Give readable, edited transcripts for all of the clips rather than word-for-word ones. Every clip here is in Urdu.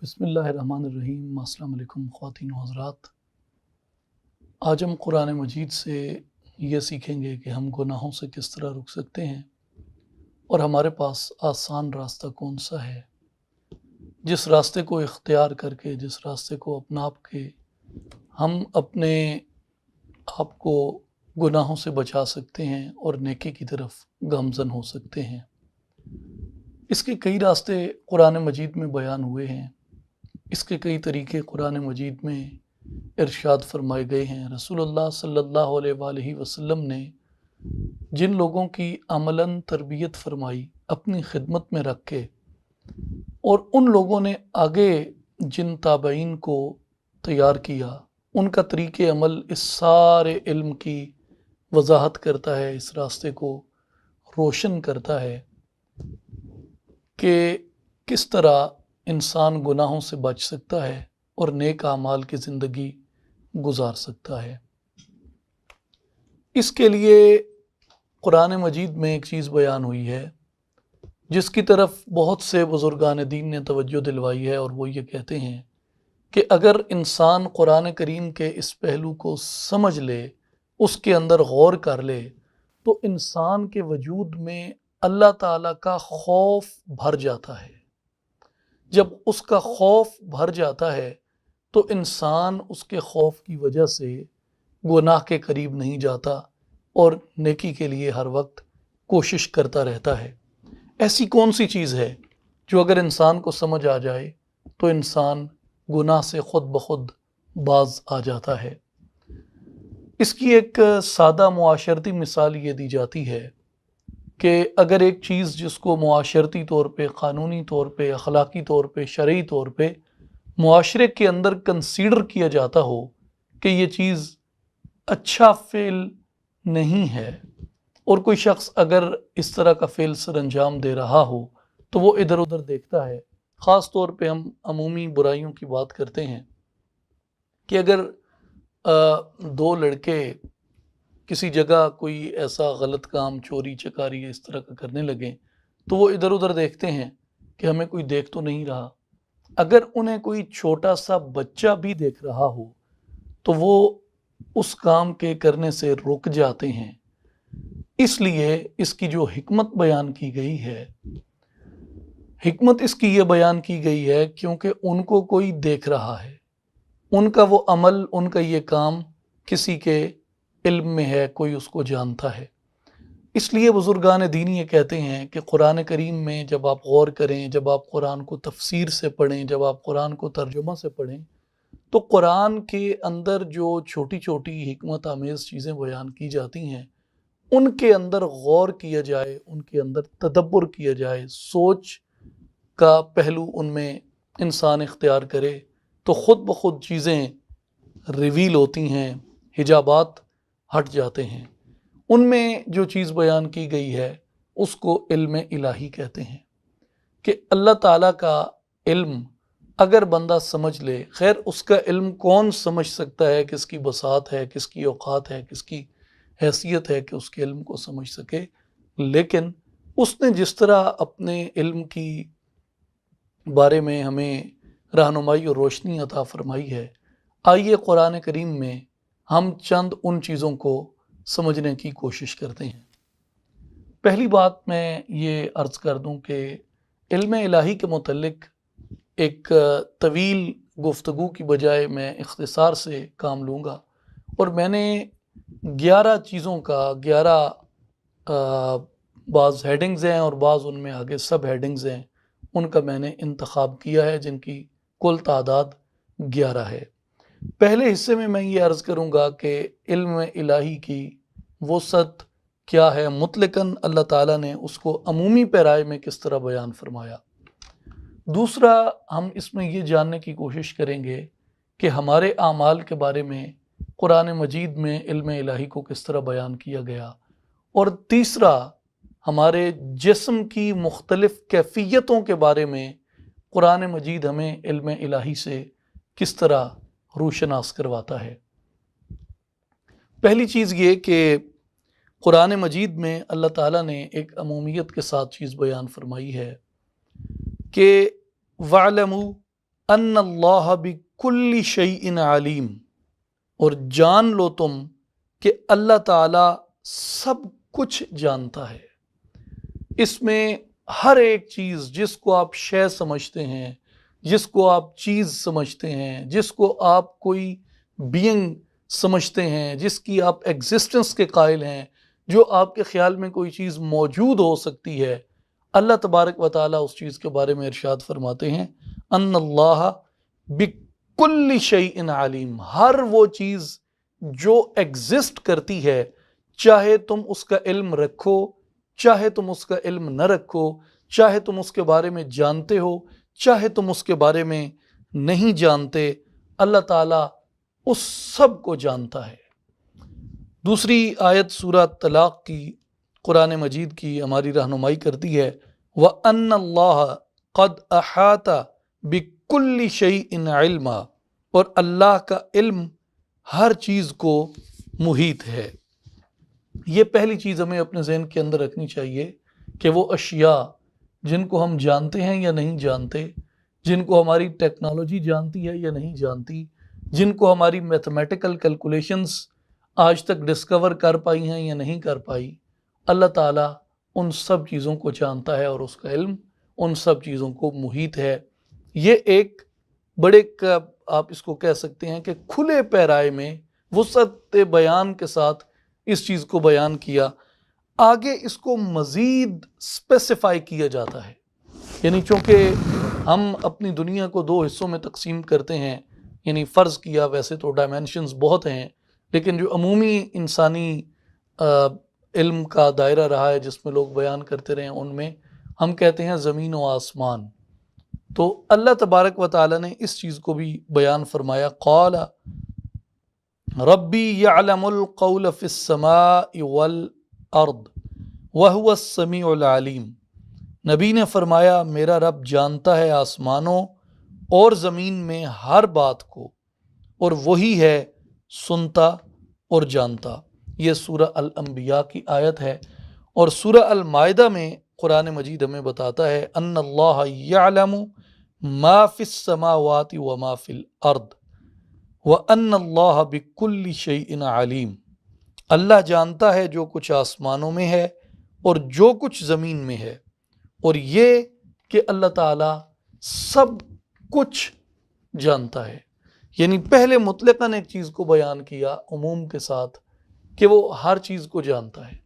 بسم اللہ الرحمن الرحیم۔ السلام علیکم خواتین و حضرات۔ آج ہم قرآن مجید سے یہ سیکھیں گے کہ ہم گناہوں سے کس طرح رک سکتے ہیں اور ہمارے پاس آسان راستہ کون سا ہے، جس راستے کو اختیار کر کے، جس راستے کو اپنا کے ہم اپنے آپ کو گناہوں سے بچا سکتے ہیں اور نیکی کی طرف گامزن ہو سکتے ہیں۔ اس کے کئی راستے قرآن مجید میں بیان ہوئے ہیں، اس کے کئی طریقے قرآن مجید میں ارشاد فرمائے گئے ہیں۔ رسول اللہ صلی اللہ علیہ وآلہ وسلم نے جن لوگوں کی عملاً تربیت فرمائی اپنی خدمت میں رکھ کے، اور ان لوگوں نے آگے جن تابعین کو تیار کیا، ان کا طریق عمل اس سارے علم کی وضاحت کرتا ہے، اس راستے کو روشن کرتا ہے کہ کس طرح انسان گناہوں سے بچ سکتا ہے اور نیک اعمال کی زندگی گزار سکتا ہے۔ اس کے لیے قرآن مجید میں ایک چیز بیان ہوئی ہے جس کی طرف بہت سے بزرگان دین نے توجہ دلوائی ہے، اور وہ یہ کہتے ہیں کہ اگر انسان قرآن کریم کے اس پہلو کو سمجھ لے، اس کے اندر غور کر لے، تو انسان کے وجود میں اللہ تعالیٰ کا خوف بھر جاتا ہے۔ جب اس کا خوف بھر جاتا ہے تو انسان اس کے خوف کی وجہ سے گناہ کے قریب نہیں جاتا اور نیکی کے لیے ہر وقت کوشش کرتا رہتا ہے۔ ایسی کون سی چیز ہے جو اگر انسان کو سمجھ آ جائے تو انسان گناہ سے خود بخود باز آ جاتا ہے؟ اس کی ایک سادہ معاشرتی مثال یہ دی جاتی ہے کہ اگر ایک چیز جس کو معاشرتی طور پہ، قانونی طور پہ، اخلاقی طور پہ، شرعی طور پہ معاشرے کے اندر کنسیڈر کیا جاتا ہو کہ یہ چیز اچھا فعل نہیں ہے، اور کوئی شخص اگر اس طرح کا فعل سر انجام دے رہا ہو تو وہ ادھر ادھر دیکھتا ہے۔ خاص طور پہ ہم عمومی برائیوں کی بات کرتے ہیں کہ اگر دو لڑکے کسی جگہ کوئی ایسا غلط کام، چوری چکاری اس طرح کا کرنے لگیں تو وہ ادھر ادھر دیکھتے ہیں کہ ہمیں کوئی دیکھ تو نہیں رہا۔ اگر انہیں کوئی چھوٹا سا بچہ بھی دیکھ رہا ہو تو وہ اس کام کے کرنے سے رک جاتے ہیں۔ اس لیے اس کی جو حکمت بیان کی گئی ہے، حکمت اس کی یہ بیان کی گئی ہے کیونکہ ان کو کوئی دیکھ رہا ہے، ان کا وہ عمل، ان کا یہ کام کسی کے علم میں ہے، کوئی اس کو جانتا ہے۔ اس لیے بزرگان دین یہ کہتے ہیں کہ قرآن کریم میں جب آپ غور کریں، جب آپ قرآن کو تفسیر سے پڑھیں، جب آپ قرآن کو ترجمہ سے پڑھیں، تو قرآن کے اندر جو چھوٹی چھوٹی حکمت آمیز چیزیں بیان کی جاتی ہیں، ان کے اندر غور کیا جائے، ان کے اندر تدبر کیا جائے، سوچ کا پہلو ان میں انسان اختیار کرے تو خود بخود چیزیں ریویل ہوتی ہیں، حجابات ہٹ جاتے ہیں۔ ان میں جو چیز بیان کی گئی ہے اس کو علم الہی کہتے ہیں کہ اللہ تعالیٰ کا علم اگر بندہ سمجھ لے، خیر اس کا علم کون سمجھ سکتا ہے، کس کی بساط ہے، کس کی اوقات ہے، کس کی حیثیت ہے کہ اس کے علم کو سمجھ سکے، لیکن اس نے جس طرح اپنے علم کی بارے میں ہمیں رہنمائی اور روشنی عطا فرمائی ہے، آئیے قرآن کریم میں ہم چند ان چیزوں کو سمجھنے کی کوشش کرتے ہیں۔ پہلی بات میں یہ عرض کر دوں کہ علم الہی کے متعلق ایک طویل گفتگو کی بجائے میں اختصار سے کام لوں گا، اور میں نے 11 چیزوں کا 11 بعض ہیڈنگز ہیں اور بعض ان میں آگے سب ہیڈنگز ہیں، ان کا میں نے انتخاب کیا ہے جن کی کل تعداد 11 ہے۔ پہلے حصے میں یہ عرض کروں گا کہ علم الہی کی وسعت کیا ہے، مطلقاً اللہ تعالیٰ نے اس کو عمومی پیرائے میں کس طرح بیان فرمایا۔ دوسرا، ہم اس میں یہ جاننے کی کوشش کریں گے کہ ہمارے اعمال کے بارے میں قرآن مجید میں علم الہی کو کس طرح بیان کیا گیا۔ اور تیسرا، ہمارے جسم کی مختلف کیفیتوں کے بارے میں قرآن مجید ہمیں علم الہی سے کس طرح روشناس کرواتا ہے۔ پہلی چیز یہ کہ قرآن مجید میں اللہ تعالیٰ نے ایک عمومیت کے ساتھ چیز بیان فرمائی ہے کہ وَاعْلَمُوا ان اللہ بکل شیء علیم، اور جان لو تم کہ اللہ تعالیٰ سب کچھ جانتا ہے۔ اس میں ہر ایک چیز، جس کو آپ شے سمجھتے ہیں، جس کو آپ چیز سمجھتے ہیں، جس کو آپ کوئی بینگ سمجھتے ہیں، جس کی آپ ایگزسٹنس کے قائل ہیں، جو آپ کے خیال میں کوئی چیز موجود ہو سکتی ہے، اللہ تبارک و تعالیٰ اس چیز کے بارے میں ارشاد فرماتے ہیں ان اللہ بکل شیء علیم، ہر وہ چیز جو ایگزسٹ کرتی ہے، چاہے تم اس کا علم رکھو، چاہے تم اس کا علم نہ رکھو، چاہے تم اس کے بارے میں جانتے ہو، چاہے تم اس کے بارے میں نہیں جانتے، اللہ تعالیٰ اس سب کو جانتا ہے۔ دوسری آیت سورہ طلاق کی، قرآن مجید کی ہماری رہنمائی کرتی ہے وَأَنَّ اللَّهَ قَدْ أَحَاطَ بِكُلِّ شَيْءٍ عِلْمًا، اور اللہ کا علم ہر چیز کو محیط ہے۔ یہ پہلی چیز ہمیں اپنے ذہن کے اندر رکھنی چاہیے کہ وہ اشیاء جن کو ہم جانتے ہیں یا نہیں جانتے، جن کو ہماری ٹیکنالوجی جانتی ہے یا نہیں جانتی، جن کو ہماری میتھمیٹیکل کیلکولیشنز آج تک ڈسکور کر پائی ہیں یا نہیں کر پائی، اللہ تعالیٰ ان سب چیزوں کو جانتا ہے اور اس کا علم ان سب چیزوں کو محیط ہے۔ یہ ایک بڑے آپ اس کو کہہ سکتے ہیں کہ کھلے پیرائے میں وسعت بیان کے ساتھ اس چیز کو بیان کیا۔ آگے اس کو مزید اسپیسیفائی کیا جاتا ہے، یعنی چونکہ ہم اپنی دنیا کو دو حصوں میں تقسیم کرتے ہیں، یعنی فرض کیا، ویسے تو ڈائمینشنز بہت ہیں، لیکن جو عمومی انسانی علم کا دائرہ رہا ہے جس میں لوگ بیان کرتے رہے ہیں، ان میں ہم کہتے ہیں زمین و آسمان۔ تو اللہ تبارک و تعالیٰ نے اس چیز کو بھی بیان فرمایا، قال ربی یعلم القول فی السماء والارض وہو السمیع العلیم، نبی نے فرمایا میرا رب جانتا ہے آسمانوں اور زمین میں ہر بات کو، اور وہی ہے سنتا اور جانتا۔ یہ سورہ الانبیاء کی آیت ہے، اور سورہ المائدہ میں قرآن مجید ہمیں بتاتا ہے ان اللہ یعلم ما فی السماوات وما فی الارض وان اللہ بکل شیء علیم، اللہ جانتا ہے جو کچھ آسمانوں میں ہے اور جو کچھ زمین میں ہے، اور یہ کہ اللہ تعالیٰ سب کچھ جانتا ہے۔ یعنی پہلے مطلقاً ایک چیز کو بیان کیا عموم کے ساتھ کہ وہ ہر چیز کو جانتا ہے،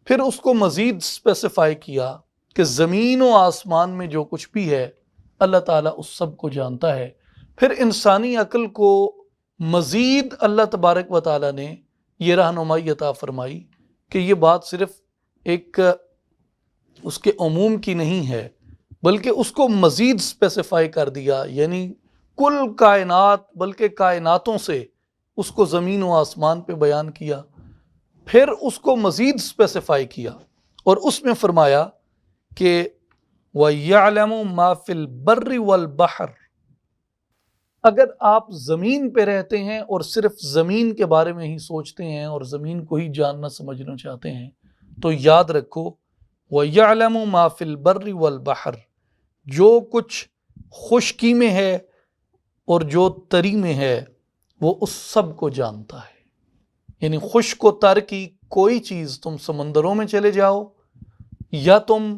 پھر اس کو مزید اسپیسیفائی کیا کہ زمین و آسمان میں جو کچھ بھی ہے اللہ تعالیٰ اس سب کو جانتا ہے۔ پھر انسانی عقل کو مزید اللہ تبارک و تعالیٰ نے یہ رہنمائی عطا فرمائی کہ یہ بات صرف ایک اس کے عموم کی نہیں ہے، بلکہ اس کو مزید اسپیسیفائی کر دیا، یعنی کل کائنات بلکہ کائناتوں سے اس کو زمین و آسمان پہ بیان کیا، پھر اس کو مزید اسپیسیفائی کیا اور اس میں فرمایا کہ وَيَعْلَمُ مَا فِي الْبَرِّ وَالْبَحْرِ، اگر آپ زمین پہ رہتے ہیں اور صرف زمین کے بارے میں ہی سوچتے ہیں اور زمین کو ہی جاننا سمجھنا چاہتے ہیں، تو یاد رکھو وَيَعْلَمُ مَا فِي الْبَرِّ وَالْبَحْرِ، جو کچھ خشکی میں ہے اور جو تری میں ہے وہ اس سب کو جانتا ہے۔ یعنی خشک و تر کی کوئی چیز، تم سمندروں میں چلے جاؤ یا تم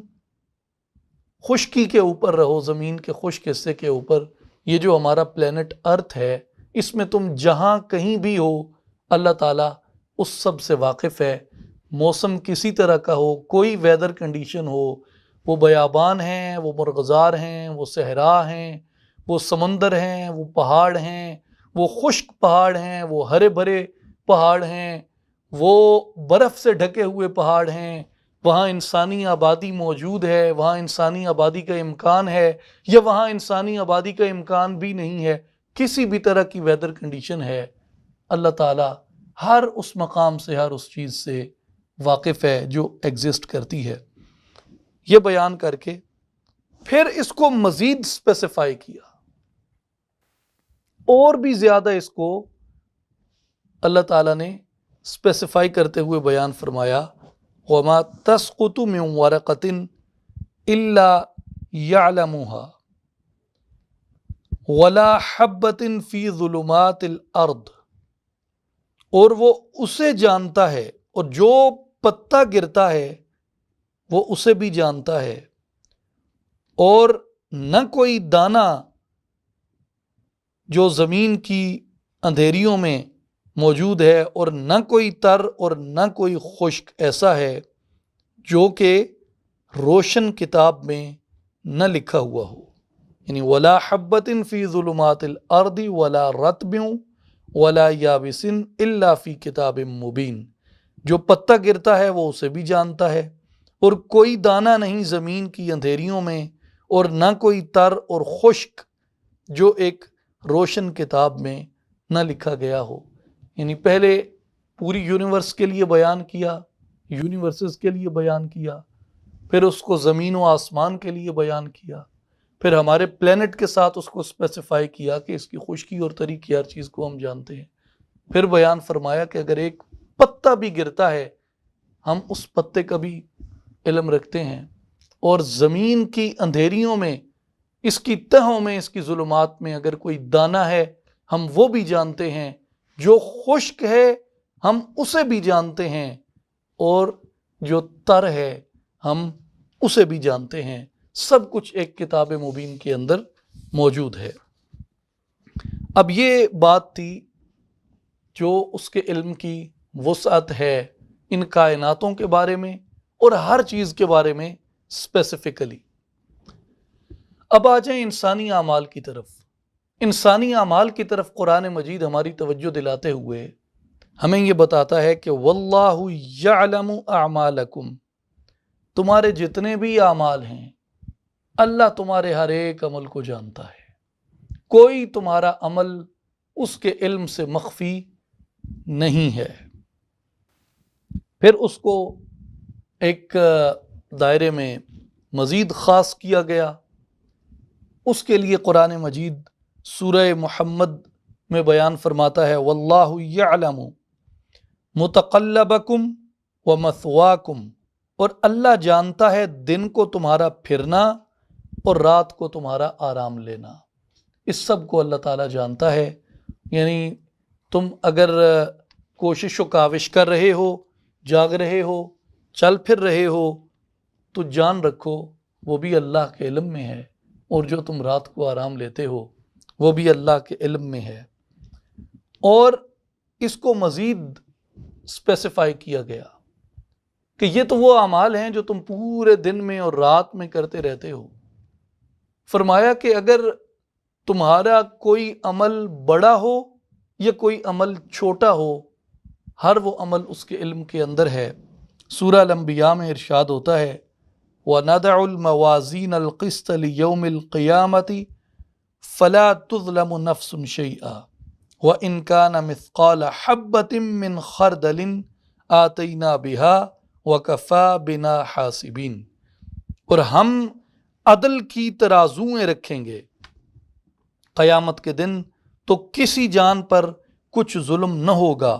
خشکی کے اوپر رہو، زمین کے خشک حصے کے اوپر، یہ جو ہمارا پلینٹ ارتھ ہے، اس میں تم جہاں کہیں بھی ہو اللہ تعالیٰ اس سب سے واقف ہے۔ موسم کسی طرح کا ہو، کوئی ویدر کنڈیشن ہو، وہ بیابان ہیں، وہ مرغزار ہیں، وہ صحرا ہیں، وہ سمندر ہیں، وہ پہاڑ ہیں، وہ خشک پہاڑ ہیں، وہ ہرے بھرے پہاڑ ہیں، وہ برف سے ڈھکے ہوئے پہاڑ ہیں، وہاں انسانی آبادی موجود ہے، وہاں انسانی آبادی کا امکان ہے، یا وہاں انسانی آبادی کا امکان بھی نہیں ہے، کسی بھی طرح کی ویدر کنڈیشن ہے، اللہ تعالیٰ ہر اس مقام سے، ہر اس چیز سے واقف ہے جو ایگزسٹ کرتی ہے۔ یہ بیان کر کے پھر اس کو مزید اسپیسیفائی کیا، اور بھی زیادہ اس کو اللہ تعالیٰ نے اسپیسیفائی کرتے ہوئے بیان فرمایا وَمَا تَسْقُطُ مِن وَرَقَةٍ إِلَّا يَعْلَمُهَا، ولا حبۃ فی ظلمات الارض، اور وہ اسے جانتا ہے، اور جو پتا گرتا ہے وہ اسے بھی جانتا ہے، اور نہ کوئی دانہ جو زمین کی اندھیریوں میں موجود ہے، اور نہ کوئی تر اور نہ کوئی خشک ایسا ہے جو کہ روشن کتاب میں نہ لکھا ہوا ہو۔ یعنی ولا حبۃ فی ظلمات الارض ولا رطب ولا یابس الا فی کتاب مبین، جو پتا گرتا ہے وہ اسے بھی جانتا ہے، اور کوئی دانہ نہیں زمین کی اندھیریوں میں، اور نہ کوئی تر اور خشک جو ایک روشن کتاب میں نہ لکھا گیا ہو۔ یعنی پہلے پوری یونیورس کے لیے بیان کیا، یونیورسز کے لیے بیان کیا، پھر اس کو زمین و آسمان کے لیے بیان کیا، پھر ہمارے پلینٹ کے ساتھ اس کو اسپیسیفائی کیا کہ اس کی خشکی اور تری کی ہر چیز کو ہم جانتے ہیں، پھر بیان فرمایا کہ اگر ایک پتا بھی گرتا ہے ہم اس پتے کا بھی علم رکھتے ہیں، اور زمین کی اندھیریوں میں، اس کی تہوں میں، اس کی ظلمات میں اگر کوئی دانہ ہے ہم وہ بھی جانتے ہیں، جو خشک ہے ہم اسے بھی جانتے ہیں، اور جو تر ہے ہم اسے بھی جانتے ہیں۔ سب کچھ ایک کتاب مبین کے اندر موجود ہے۔ اب یہ بات تھی جو اس کے علم کی وسعت ہے ان کائناتوں کے بارے میں اور ہر چیز کے بارے میں اسپیسیفکلی۔ اب آ جائیں انسانی اعمال کی طرف۔ انسانی اعمال کی طرف قرآن مجید ہماری توجہ دلاتے ہوئے ہمیں یہ بتاتا ہے کہ واللہ یعلم اعمالکم، تمہارے جتنے بھی اعمال ہیں اللہ تمہارے ہر ایک عمل کو جانتا ہے، کوئی تمہارا عمل اس کے علم سے مخفی نہیں ہے۔ پھر اس کو ایک دائرے میں مزید خاص کیا گیا، اس کے لیے قرآن مجید سورہ محمد میں بیان فرماتا ہے واللہ یعلم متقلبکم ومثواکم، اور اللہ جانتا ہے دن کو تمہارا پھرنا اور رات کو تمہارا آرام لینا۔ اس سب کو اللہ تعالیٰ جانتا ہے۔ یعنی تم اگر کوشش و کاوش کر رہے ہو، جاگ رہے ہو، چل پھر رہے ہو، تو جان رکھو وہ بھی اللہ کے علم میں ہے، اور جو تم رات کو آرام لیتے ہو وہ بھی اللہ کے علم میں ہے۔ اور اس کو مزید اسپیسیفائی کیا گیا کہ یہ تو وہ اعمال ہیں جو تم پورے دن میں اور رات میں کرتے رہتے ہو۔ فرمایا کہ اگر تمہارا کوئی عمل بڑا ہو یا کوئی عمل چھوٹا ہو، ہر وہ عمل اس کے علم کے اندر ہے۔ سورہ الانبیاء میں ارشاد ہوتا ہے وَنَدَعُ الْمَوَازِينَ الْقِسْطَ لِيَوْمِ الْقِيَامَةِ فَلَا تُظْلَمُ نَفْسٌ شَيْئًا وَإِنْ كَانَ مِثْقَالَ حَبَّةٍ مِّنْ خَرْدَلٍ آتَيْنَا بِهَا وَكَفَى بِنَا حَاسِبِينَ، اور ہم عدل کی ترازوئیں رکھیں گے قیامت کے دن، تو کسی جان پر کچھ ظلم نہ ہوگا،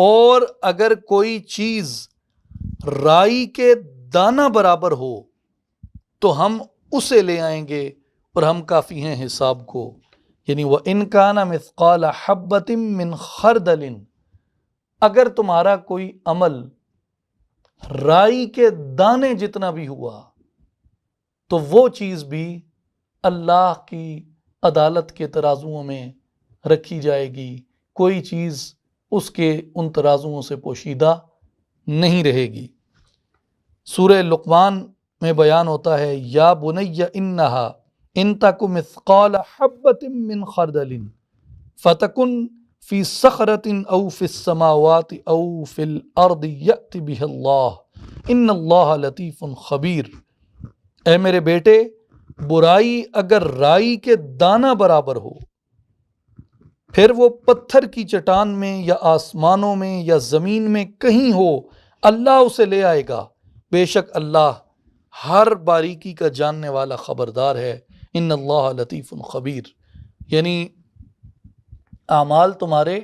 اور اگر کوئی چیز رائی کے دانہ برابر ہو تو ہم اسے لے آئیں گے، اور ہم کافی ہیں حساب کو۔ یعنی وَإِنْ كَانَ مِثْقَالَ حَبَّةٍ مِّنْ خَرْدَلٍ، اگر تمہارا کوئی عمل رائی کے دانے جتنا بھی ہوا تو وہ چیز بھی اللہ کی عدالت کے ترازوؤں میں رکھی جائے گی، کوئی چیز اس کے ان ترازوؤں سے پوشیدہ نہیں رہے گی۔ سورہ لقمان میں بیان ہوتا ہے یا بنی انہا ان تک مثقال حبۃ من خردل فتکن فی صخرۃ او فی السماوات او فی الارض یأت بہ اللہ ان اللہ لطیف خبیر۔ اے میرے بیٹے، برائی اگر رائی کے دانہ برابر ہو، پھر وہ پتھر کی چٹان میں یا آسمانوں میں یا زمین میں کہیں ہو، اللہ اسے لے آئے گا، بے شک اللہ ہر باریکی کا جاننے والا خبردار ہے۔ ان اللہ لطیف خبیر، یعنی اعمال تمہارے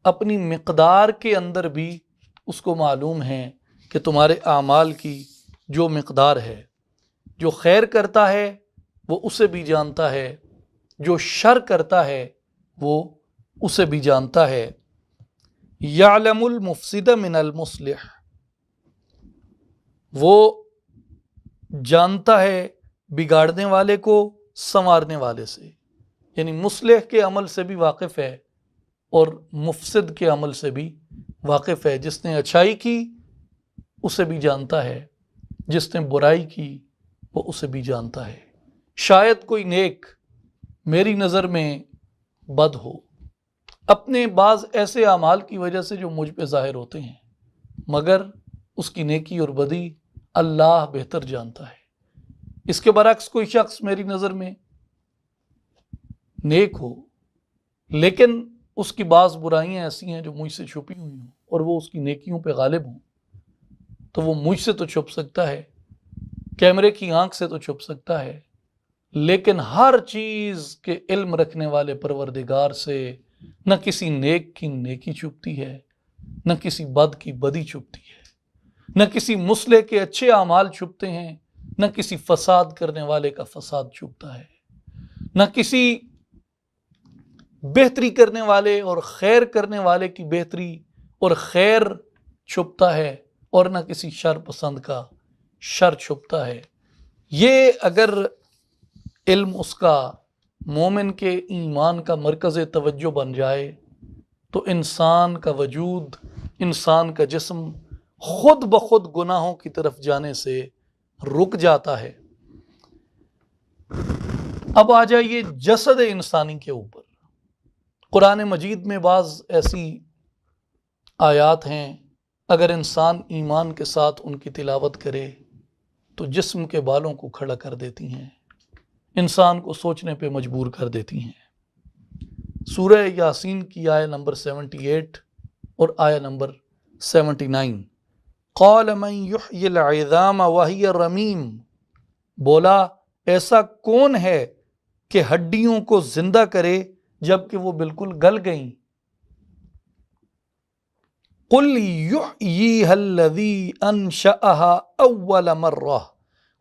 اپنی مقدار کے اندر بھی اس کو معلوم ہے کہ تمہارے اعمال کی جو مقدار ہے، جو خیر کرتا ہے وہ اسے بھی جانتا ہے، جو شر کرتا ہے وہ اسے بھی جانتا ہے۔ یعلم المفسد من المصلح، وہ جانتا ہے بگاڑنے والے کو سنوارنے والے سے، یعنی مصلح کے عمل سے بھی واقف ہے اور مفسد کے عمل سے بھی واقف ہے۔ جس نے اچھائی کی اسے بھی جانتا ہے، جس نے برائی کی وہ اسے بھی جانتا ہے۔ شاید کوئی نیک میری نظر میں بد ہو، اپنے بعض ایسے اعمال کی وجہ سے جو مجھ پہ ظاہر ہوتے ہیں، مگر اس کی نیکی اور بدی اللہ بہتر جانتا ہے۔ اس کے برعکس کوئی شخص میری نظر میں نیک ہو لیکن اس کی بعض برائیاں ایسی ہیں جو مجھ سے چھپی ہوئی ہوں اور وہ اس کی نیکیوں پہ غالب ہوں، تو وہ مجھ سے تو چھپ سکتا ہے، کیمرے کی آنکھ سے تو چھپ سکتا ہے، لیکن ہر چیز کے علم رکھنے والے پروردگار سے نہ کسی نیک کی نیکی چھپتی ہے، نہ کسی بد کی بدی چھپتی ہے، نہ کسی مصلح کے اچھے اعمال چھپتے ہیں، نہ کسی فساد کرنے والے کا فساد چھپتا ہے، نہ کسی بہتری کرنے والے اور خیر کرنے والے کی بہتری اور خیر چھپتا ہے، اور نہ کسی شر پسند کا شر چھپتا ہے۔ یہ اگر علم اس کا مومن کے ایمان کا مرکز توجہ بن جائے تو انسان کا وجود، انسان کا جسم خود بخود گناہوں کی طرف جانے سے رک جاتا ہے۔ اب آ جائیے جسد انسانی کے اوپر۔ قرآن مجید میں بعض ایسی آیات ہیں اگر انسان ایمان کے ساتھ ان کی تلاوت کرے تو جسم کے بالوں کو کھڑا کر دیتی ہیں، انسان کو سوچنے پہ مجبور کر دیتی ہیں۔ سورہ یاسین کی آیہ نمبر 78 اور آیہ نمبر 79، قال من یحیی العظام وہی رمیم، بولا ایسا کون ہے کہ ہڈیوں کو زندہ کرے جبکہ وہ بالکل گل گئیں۔ قل یحییہا الذی انشأہا اول مرہ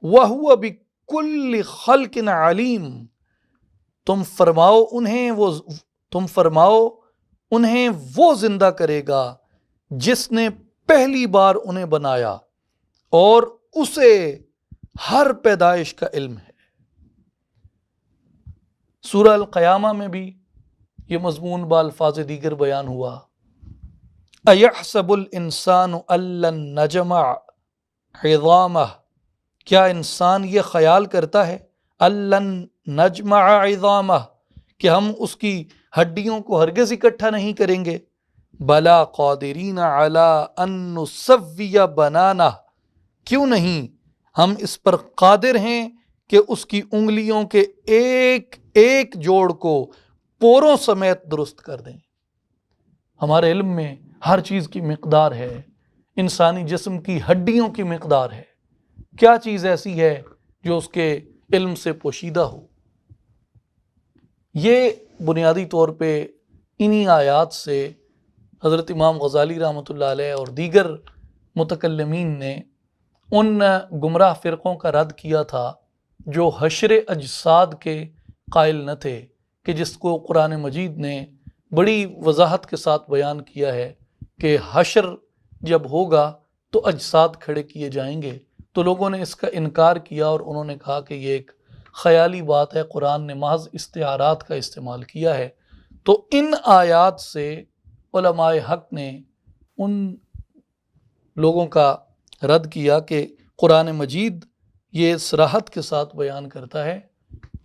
وہو بکل خلق علیم، تم فرماؤ انہیں وہ زندہ کرے گا جس نے پہلی بار انہیں بنایا اور اسے ہر پیدائش کا علم ہے۔ سورہ القیامہ میں بھی یہ مضمون بالفاظ دیگر بیان ہوا۔ ایحسب الانسان ان لن نجمع عظامہ، کیا انسان یہ خیال کرتا ہے ان لن نجمع عظامہ کہ ہم اس کی ہڈیوں کو ہرگز اکٹھا نہیں کریں گے؟ بلا قادرین علی ان نسوی بنانہ، کیوں نہیں، ہم اس پر قادر ہیں کہ اس کی انگلیوں کے ایک ایک جوڑ کو پوروں سمیت درست کر دیں۔ ہمارے علم میں ہر چیز کی مقدار ہے، انسانی جسم کی ہڈیوں کی مقدار ہے، کیا چیز ایسی ہے جو اس کے علم سے پوشیدہ ہو؟ یہ بنیادی طور پہ انہی آیات سے حضرت امام غزالی رحمۃ اللہ علیہ اور دیگر متکلمین نے ان گمراہ فرقوں کا رد کیا تھا جو حشر اجساد کے قائل نہ تھے، کہ جس کو قرآن مجید نے بڑی وضاحت کے ساتھ بیان کیا ہے کہ حشر جب ہوگا تو اجساد کھڑے کیے جائیں گے۔ تو لوگوں نے اس کا انکار کیا اور انہوں نے کہا کہ یہ ایک خیالی بات ہے، قرآن نے محض استعارات کا استعمال کیا ہے۔ تو ان آیات سے علماء حق نے ان لوگوں کا رد کیا کہ قرآن مجید یہ صراحت کے ساتھ بیان کرتا ہے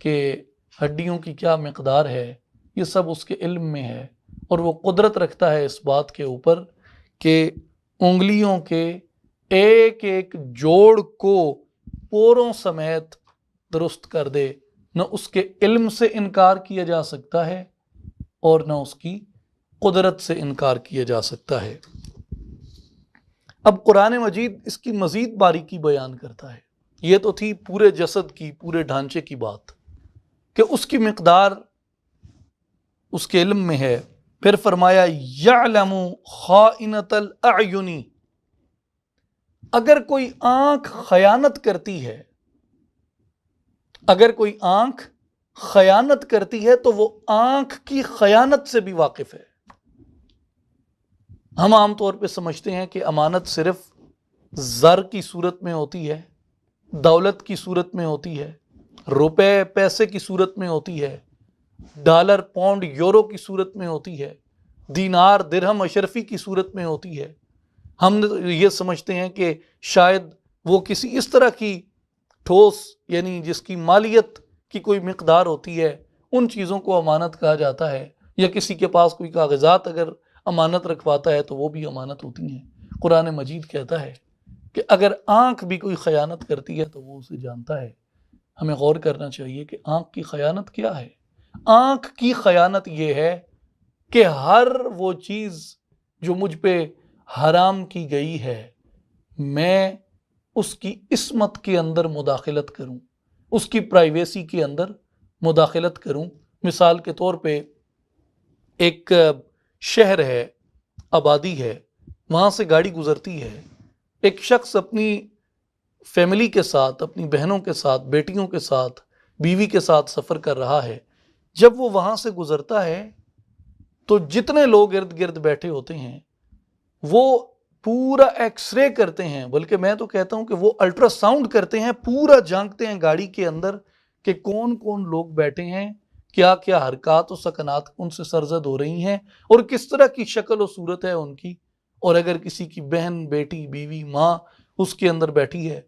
کہ ہڈیوں کی کیا مقدار ہے، یہ سب اس کے علم میں ہے، اور وہ قدرت رکھتا ہے اس بات کے اوپر کہ انگلیوں کے ایک ایک جوڑ کو پوروں سمیت درست کر دے۔ نہ اس کے علم سے انکار کیا جا سکتا ہے اور نہ اس کی قدرت سے انکار کیا جا سکتا ہے۔ اب قرآن مجید اس کی مزید باریکی بیان کرتا ہے۔ یہ تو تھی پورے جسد کی، پورے ڈھانچے کی بات کہ اس کی مقدار اس کے علم میں ہے۔ پھر فرمایا یعلم خائنۃ الاعین، اگر کوئی آنکھ خیانت کرتی ہے، اگر کوئی آنکھ خیانت کرتی ہے تو وہ آنکھ کی خیانت سے بھی واقف ہے۔ ہم عام طور پہ سمجھتے ہیں کہ امانت صرف زر کی صورت میں ہوتی ہے، دولت کی صورت میں ہوتی ہے، روپے پیسے کی صورت میں ہوتی ہے، ڈالر پاؤنڈ یورو کی صورت میں ہوتی ہے، دینار درہم اشرفی کی صورت میں ہوتی ہے۔ ہم یہ سمجھتے ہیں کہ شاید وہ کسی اس طرح کی ٹھوس، یعنی جس کی مالیت کی کوئی مقدار ہوتی ہے، ان چیزوں کو امانت کہا جاتا ہے، یا کسی کے پاس کوئی کاغذات اگر امانت رکھواتا ہے تو وہ بھی امانت ہوتی ہیں۔ قرآن مجید کہتا ہے کہ اگر آنکھ بھی کوئی خیانت کرتی ہے تو وہ اسے جانتا ہے۔ ہمیں غور کرنا چاہیے کہ آنکھ کی خیانت کیا ہے۔ آنکھ کی خیانت یہ ہے کہ ہر وہ چیز جو مجھ پہ حرام کی گئی ہے، میں اس کی عصمت کے اندر مداخلت کروں، اس کی پرائیویسی کے اندر مداخلت کروں۔ مثال کے طور پہ ایک شہر ہے، آبادی ہے، وہاں سے گاڑی گزرتی ہے، ایک شخص اپنی فیملی کے ساتھ، اپنی بہنوں کے ساتھ، بیٹیوں کے ساتھ، بیوی کے ساتھ سفر کر رہا ہے۔ جب وہ وہاں سے گزرتا ہے تو جتنے لوگ ارد گرد بیٹھے ہوتے ہیں وہ پورا ایکس رے کرتے ہیں، بلکہ میں تو کہتا ہوں کہ وہ الٹرا ساؤنڈ کرتے ہیں، پورا جانکتے ہیں گاڑی کے اندر کہ کون کون لوگ بیٹھے ہیں، کیا کیا حرکات و سکنات ان سے سرزد ہو رہی ہیں، اور کس طرح کی شکل و صورت ہے ان کی۔ اور اگر کسی کی بہن، بیٹی، بیوی، ماں اس کے اندر بیٹھی ہے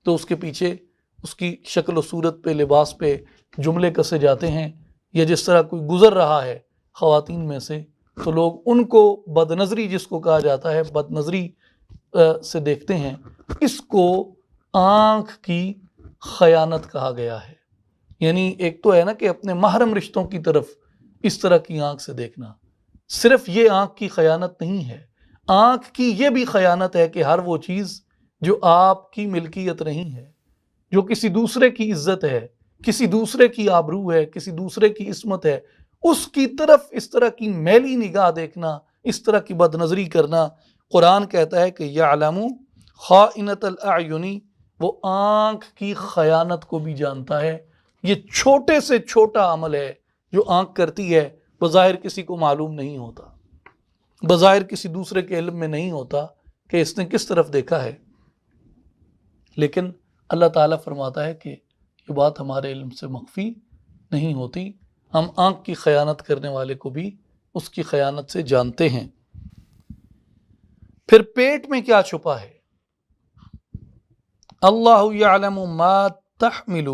تو اس کے پیچھے اس کی شکل و صورت پہ، لباس پہ جملے کسے جاتے ہیں، یا جس طرح کوئی گزر رہا ہے خواتین میں سے تو لوگ ان کو بد نظری، جس کو کہا جاتا ہے، بد نظری سے دیکھتے ہیں۔ اس کو آنکھ کی خیانت کہا گیا ہے۔ یعنی ایک تو ہے نا کہ اپنے محرم رشتوں کی طرف اس طرح کی آنکھ سے دیکھنا، صرف یہ آنکھ کی خیانت نہیں ہے، آنکھ کی یہ بھی خیانت ہے کہ ہر وہ چیز جو آپ کی ملکیت نہیں ہے، جو کسی دوسرے کی عزت ہے، کسی دوسرے کی آبرو ہے، کسی دوسرے کی عصمت ہے، اس کی طرف اس طرح کی میلی نگاہ دیکھنا، اس طرح کی بد نظری کرنا۔ قرآن کہتا ہے کہ یعلم خائنۃ الاعین، وہ آنکھ کی خیانت کو بھی جانتا ہے۔ یہ چھوٹے سے چھوٹا عمل ہے جو آنکھ کرتی ہے، بظاہر کسی کو معلوم نہیں ہوتا، بظاہر کسی دوسرے کے علم میں نہیں ہوتا کہ اس نے کس طرف دیکھا ہے، لیکن اللہ تعالیٰ فرماتا ہے کہ یہ بات ہمارے علم سے مخفی نہیں ہوتی، ہم آنکھ کی خیانت کرنے والے کو بھی اس کی خیانت سے جانتے ہیں۔ پھر پیٹ میں کیا چھپا ہے؟ اللہ یعلم ما تحمل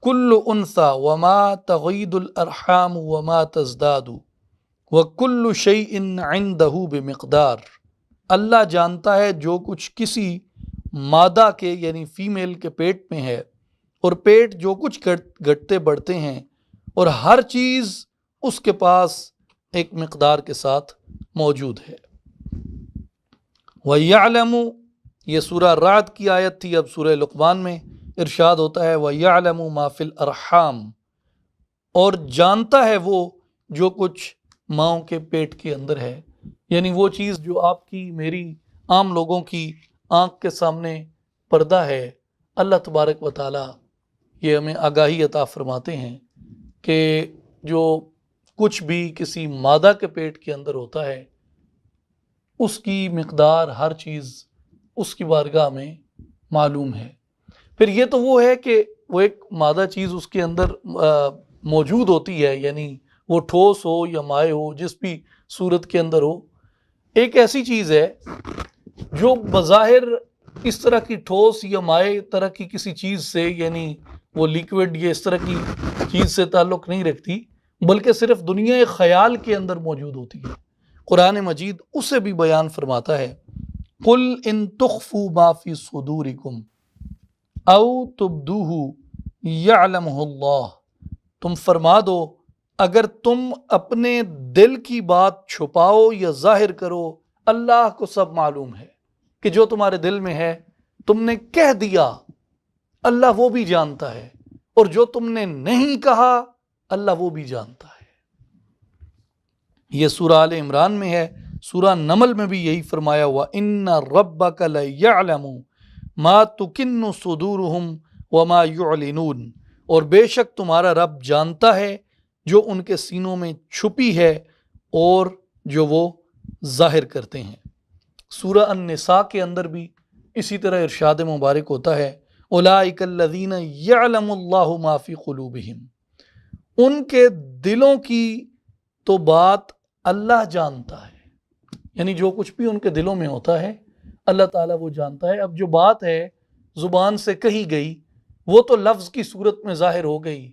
کل انثی وما تغید الارحام وما تزداد وکل شیء عندہ بمقدار۔ اللہ جانتا ہے جو کچھ کسی مادہ کے، یعنی فیمیل کے پیٹ میں ہے، اور پیٹ جو کچھ گھٹتے بڑھتے ہیں، اور ہر چیز اس کے پاس ایک مقدار کے ساتھ موجود ہے۔ وَيَعْلَمُ، یہ سورہ رعد کی آیت تھی، اب سورہ لقمان میں ارشاد ہوتا ہے وَيَعْلَمُ مَا فِي الْأَرْحَامِ، اور جانتا ہے وہ جو کچھ ماؤں کے پیٹ کے اندر ہے، یعنی وہ چیز جو آپ کی، میری، عام لوگوں کی آنکھ کے سامنے پردہ ہے، اللہ تبارک و تعالیٰ یہ ہمیں آگاہی عطا فرماتے ہیں کہ جو کچھ بھی کسی مادہ کے پیٹ کے اندر ہوتا ہے اس کی مقدار، ہر چیز اس کی بارگاہ میں معلوم ہے۔ پھر یہ تو وہ ہے کہ وہ ایک مادہ چیز اس کے اندر موجود ہوتی ہے، یعنی وہ ٹھوس ہو یا مائع ہو، جس بھی صورت کے اندر ہو۔ ایک ایسی چیز ہے جو بظاہر اس طرح کی ٹھوس یا مائع طرح کی کسی چیز سے، یعنی وہ لیکوڈ یا اس طرح کی چیز سے تعلق نہیں رکھتی، بلکہ صرف دنیا خیال کے اندر موجود ہوتی ہے۔ قرآن مجید اسے بھی بیان فرماتا ہے، قل ان تخفوا ما فی صدورکم او تبدوہ یعلمہ اللہ، تم فرما دو اگر تم اپنے دل کی بات چھپاؤ یا ظاہر کرو، اللہ کو سب معلوم ہے کہ جو تمہارے دل میں ہے تم نے کہہ دیا، اللہ وہ بھی جانتا ہے، اور جو تم نے نہیں کہا اللہ وہ بھی جانتا ہے۔ یہ سورہ آل عمران میں ہے۔ سورہ نمل میں بھی یہی فرمایا ہوا ان ربک لیعلم ما تکن صدورہم وما یعلنون، اور بے شک تمہارا رب جانتا ہے جو ان کے سینوں میں چھپی ہے اور جو وہ ظاہر کرتے ہیں۔ سورہ النساء کے اندر بھی اسی طرح ارشاد مبارک ہوتا ہے اولئک الذین یعلم اللہ ما فی قلوبہم، ان کے دلوں کی تو بات اللہ جانتا ہے، یعنی جو کچھ بھی ان کے دلوں میں ہوتا ہے اللہ تعالیٰ وہ جانتا ہے۔ اب جو بات ہے زبان سے کہی گئی وہ تو لفظ کی صورت میں ظاہر ہو گئی،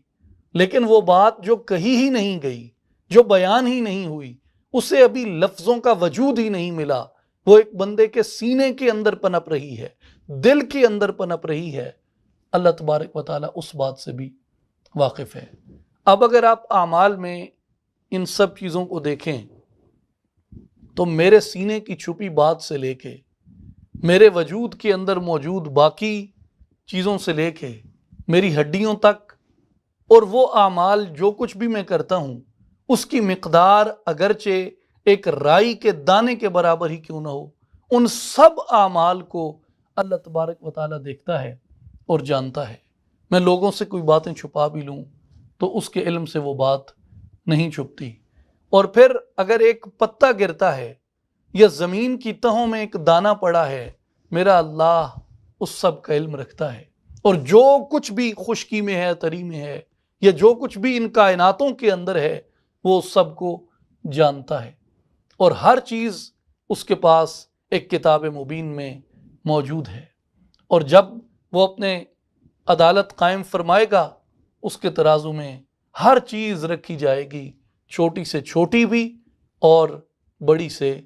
لیکن وہ بات جو کہی ہی نہیں گئی، جو بیان ہی نہیں ہوئی، اسے ابھی لفظوں کا وجود ہی نہیں ملا، وہ ایک بندے کے سینے کے اندر پنپ رہی ہے، دل کے اندر پنپ رہی ہے، اللہ تبارک و تعالیٰ اس بات سے بھی واقف ہے۔ اب اگر آپ اعمال میں ان سب چیزوں کو دیکھیں تو میرے سینے کی چھپی بات سے لے کے میرے وجود کے اندر موجود باقی چیزوں سے لے کے میری ہڈیوں تک، اور وہ اعمال جو کچھ بھی میں کرتا ہوں اس کی مقدار اگرچہ ایک رائی کے دانے کے برابر ہی کیوں نہ ہو، ان سب اعمال کو اللہ تبارک و تعالیٰ دیکھتا ہے اور جانتا ہے۔ میں لوگوں سے کوئی باتیں چھپا بھی لوں تو اس کے علم سے وہ بات نہیں چھپتی۔ اور پھر اگر ایک پتا گرتا ہے یا زمین کی تہوں میں ایک دانہ پڑا ہے، میرا اللہ اس سب کا علم رکھتا ہے، اور جو کچھ بھی خشکی میں ہے، تری میں ہے، یا جو کچھ بھی ان کائناتوں کے اندر ہے وہ اس سب کو جانتا ہے، اور ہر چیز اس کے پاس ایک کتاب مبین میں موجود ہے۔ اور جب وہ اپنے عدالت قائم فرمائے گا اس کے ترازو میں ہر چیز رکھی جائے گی، چھوٹی سے چھوٹی بھی اور بڑی سے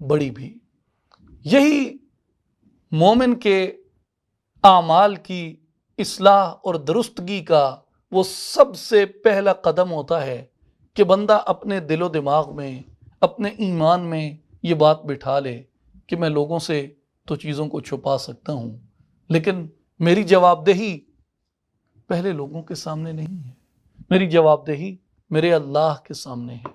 بڑی بھی۔ یہی مومن کے اعمال کی اصلاح اور درستگی کا وہ سب سے پہلا قدم ہوتا ہے کہ بندہ اپنے دل و دماغ میں، اپنے ایمان میں یہ بات بٹھا لے کہ میں لوگوں سے تو چیزوں کو چھپا سکتا ہوں، لیکن میری جواب دہی پہلے لوگوں کے سامنے نہیں ہے، میری جواب دہی میرے اللہ کے سامنے ہے۔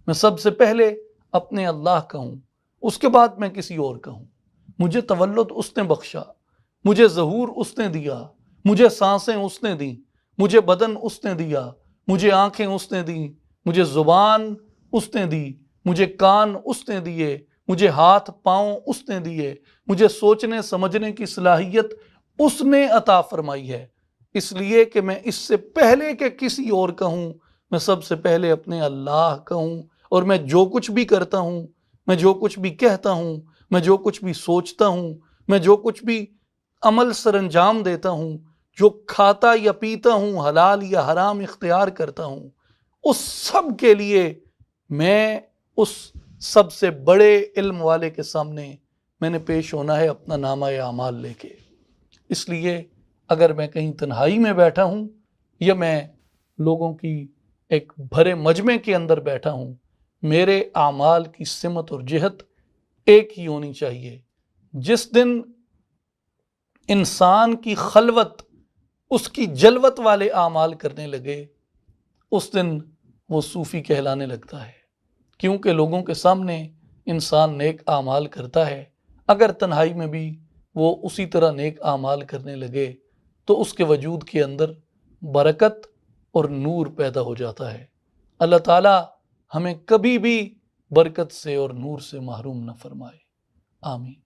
میں سب سے پہلے اپنے اللہ کا ہوں، اس کے بعد میں کسی اور کا ہوں۔ مجھے تولد اس نے بخشا، مجھے ظہور اس نے دیا، مجھے سانسیں اس نے دیں، مجھے بدن اس نے دیا، مجھے آنکھیں اس نے دیں، مجھے زبان اس نے دی، مجھے کان اس نے دیے، مجھے ہاتھ پاؤں اس نے دیے، مجھے سوچنے سمجھنے کی صلاحیت اس نے عطا فرمائی ہے۔ اس لیے کہ میں اس سے پہلے کہ کسی اور کا ہوں، میں سب سے پہلے اپنے اللہ کا ہوں، اور میں جو کچھ بھی کرتا ہوں، میں جو کچھ بھی کہتا ہوں، میں جو کچھ بھی سوچتا ہوں، میں جو کچھ بھی عمل سر انجام دیتا ہوں، جو کھاتا یا پیتا ہوں، حلال یا حرام اختیار کرتا ہوں، اس سب کے لیے میں اس سب سے بڑے علم والے کے سامنے میں نے پیش ہونا ہے اپنا نامہ اعمال لے کے۔ اس لیے اگر میں کہیں تنہائی میں بیٹھا ہوں یا میں لوگوں کی ایک بھرے مجمع کے اندر بیٹھا ہوں، میرے اعمال کی سمت اور جہت ایک ہی ہونی چاہیے۔ جس دن انسان کی خلوت اس کی جلوت والے اعمال کرنے لگے، اس دن وہ صوفی کہلانے لگتا ہے، کیونکہ لوگوں کے سامنے انسان نیک اعمال کرتا ہے، اگر تنہائی میں بھی وہ اسی طرح نیک اعمال کرنے لگے تو اس کے وجود کے اندر برکت اور نور پیدا ہو جاتا ہے۔ اللہ تعالیٰ ہمیں کبھی بھی برکت سے اور نور سے محروم نہ فرمائے، آمین۔